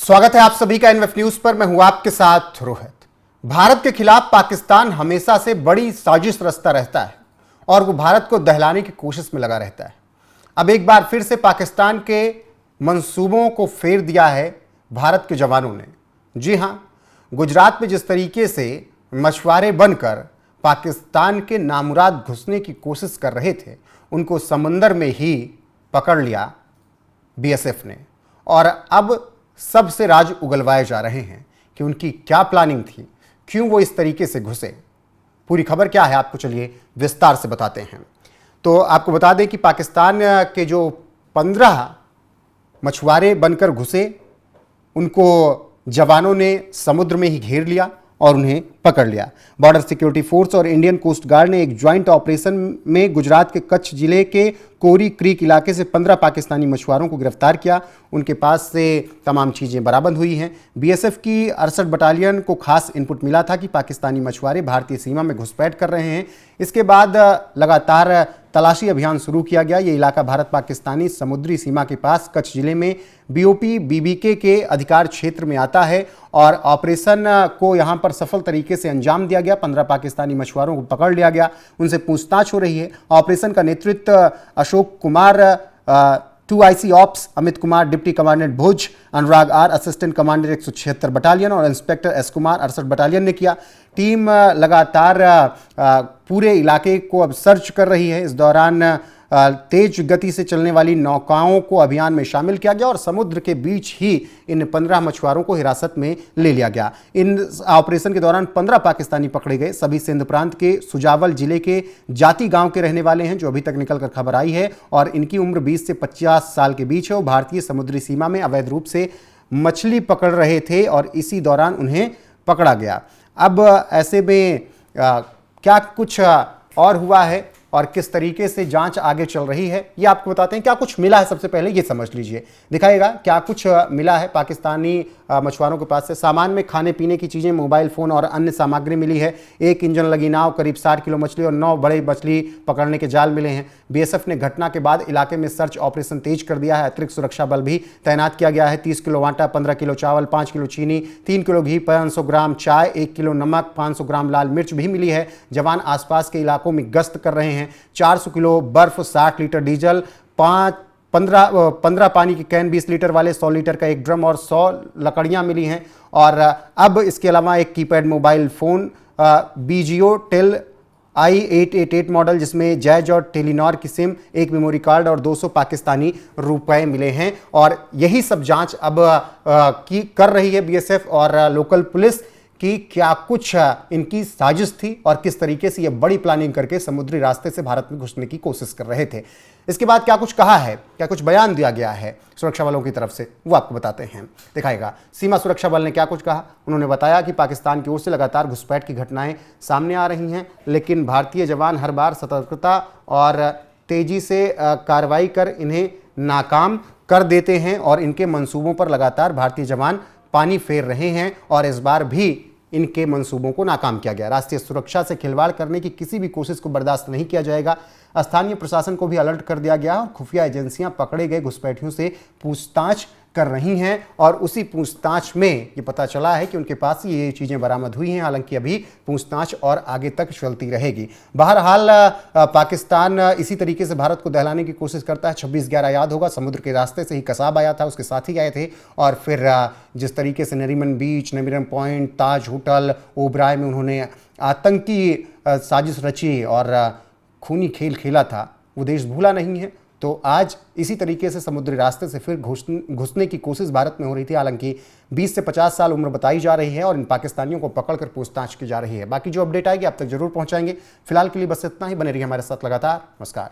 स्वागत है आप सभी का एनएफ न्यूज पर। मैं हूं आपके साथ रोहित। भारत के खिलाफ पाकिस्तान हमेशा से बड़ी साजिश रचता रहता है और वो भारत को दहलाने की कोशिश में लगा रहता है। अब एक बार फिर से पाकिस्तान के मंसूबों को फेर दिया है भारत के जवानों ने। जी हां, गुजरात में जिस तरीके से मछुआरे बनकर पाकिस्तान के नामुराद घुसने की कोशिश कर रहे थे, उनको समंदर में ही पकड़ लिया बीएसएफ ने। और अब सबसे राज उगलवाए जा रहे हैं कि उनकी क्या प्लानिंग थी, क्यों वो इस तरीके से घुसे। पूरी खबर क्या है आपको चलिए विस्तार से बताते हैं। तो आपको बता दें कि पाकिस्तान के जो 15 मछुआरे बनकर घुसे, उनको जवानों ने समुद्र में ही घेर लिया और उन्हें पकड़ लिया। बॉर्डर सिक्योरिटी फोर्स और इंडियन कोस्ट गार्ड ने एक ज्वाइंट ऑपरेशन में गुजरात के कच्छ जिले के कोरी क्रीक इलाके से 15 पाकिस्तानी मछुआरों को गिरफ्तार किया। उनके पास से तमाम चीज़ें बरामद हुई हैं। बीएसएफ की 68 बटालियन को खास इनपुट मिला था कि पाकिस्तानी मछुआरे भारतीय सीमा में घुसपैठ कर रहे हैं। इसके बाद लगातार तलाशी अभियान शुरू किया गया। ये इलाका भारत पाकिस्तानी समुद्री सीमा के पास कच्छ जिले में बीओपी बीबीके के अधिकार क्षेत्र में आता है और ऑपरेशन को यहां पर सफल तरीके से अंजाम दिया गया। 15 पाकिस्तानी मछुआरों को पकड़ लिया गया, उनसे पूछताछ हो रही है। ऑपरेशन का नेतृत्व अशोक कुमार 2IC ऑप्स, Amit Kumar deputy commandant Bhuj, Anurag R assistant commandant 176 battalion और इंस्पेक्टर एस कुमार 68 बटालियन ने किया। टीम लगातार पूरे इलाके को अब सर्च कर रही है। इस दौरान तेज गति से चलने वाली नौकाओं को अभियान में शामिल किया गया और समुद्र के बीच ही इन 15 मछुआरों को हिरासत में ले लिया गया। इन ऑपरेशन के दौरान 15 पाकिस्तानी पकड़े गए। सभी सिंध प्रांत के सुजावल जिले के जाति गांव के रहने वाले हैं, जो अभी तक निकलकर खबर आई है, और इनकी उम्र 20 से 50 साल के बीच है। वो भारतीय समुद्री सीमा में अवैध रूप से मछली पकड़ रहे थे और इसी दौरान उन्हें पकड़ा गया। अब ऐसे में क्या कुछ और हुआ है और किस तरीके से जांच आगे चल रही है, ये आपको बताते हैं। क्या कुछ मिला है, सबसे पहले ये समझ लीजिए, दिखाएगा क्या कुछ मिला है पाकिस्तानी मछुआरों के पास से। सामान में खाने पीने की चीज़ें, मोबाइल फ़ोन और अन्य सामग्री मिली है। 1 इंजन लगी नाव, करीब 60 किलो मछली और 9 बड़े मछली पकड़ने के जाल मिले हैं। बीएसएफ ने घटना के बाद इलाके में सर्च ऑपरेशन तेज कर दिया है। अतिरिक्त सुरक्षा बल भी तैनात किया गया है। 30 किलो आटा, 15 किलो चावल, 5 किलो चीनी, 3 किलो घी, 500 ग्राम चाय, 1 किलो नमक, 500 ग्राम लाल मिर्च भी मिली है। जवान आसपास के इलाकों में गश्त कर रहे हैं। 400 किलो बर्फ, 60 लीटर डीजल, 15 पानी की कैन 20 लीटर वाले, 100 लीटर का एक ड्रम और 100 लकड़ियां मिली हैं। और अब इसके अलावा एक keypad mobile phone BGO tel i888 model, जिसमें जैज और टेलीनॉर की सिम, एक मेमोरी कार्ड और 200 पाकिस्तानी रुपए मिले हैं। और यही सब जांच अब कर रही है बीएसएफ और लोकल पुलिस कि क्या कुछ इनकी साजिश थी और किस तरीके से ये बड़ी प्लानिंग करके समुद्री रास्ते से भारत में घुसने की कोशिश कर रहे थे। इसके बाद क्या कुछ कहा है, क्या कुछ बयान दिया गया है सुरक्षा बलों की तरफ से, वो आपको बताते हैं। दिखाएगा सीमा सुरक्षा बल ने क्या कुछ कहा। उन्होंने बताया कि पाकिस्तान की ओर से लगातार घुसपैठ की घटनाएं सामने आ रही हैं, लेकिन भारतीय जवान हर बार सतर्कता और तेजी से कार्रवाई कर इन्हें नाकाम कर देते हैं और इनके मंसूबों पर लगातार भारतीय जवान पानी फेर रहे हैं और इस बार भी इनके मंसूबों को नाकाम किया गया। राष्ट्रीय सुरक्षा से खिलवाड़ करने की किसी भी कोशिश को बर्दाश्त नहीं किया जाएगा। स्थानीय प्रशासन को भी अलर्ट कर दिया गया और खुफिया एजेंसियां पकड़े गए घुसपैठियों से पूछताछ कर रही हैं और उसी पूछताछ में ये पता चला है कि उनके पास ये चीज़ें बरामद हुई हैं। हालांकि अभी पूछताछ और आगे तक चलती रहेगी। बहरहाल पाकिस्तान इसी तरीके से भारत को दहलाने की कोशिश करता है। 26/11 याद होगा, समुद्र के रास्ते से ही कसाब आया था, उसके साथ ही आए थे और फिर जिस तरीके से नरीमन बीच, नरीमन पॉइंट, ताज होटल, ओबराय में उन्होंने आतंकी साजिश रची और खूनी खेल खेला था, वो देश भूला नहीं है। तो आज इसी तरीके से समुद्री रास्ते से फिर घुसने की कोशिश भारत में हो रही थी। हालांकि 20 से 50 साल उम्र बताई जा रही है और इन पाकिस्तानियों को पकड़कर पूछताछ की जा रही है। बाकी जो अपडेट आएगी आप तक जरूर पहुंचाएंगे। फिलहाल के लिए बस इतना ही। बने रहिए हमारे साथ लगातार। नमस्कार।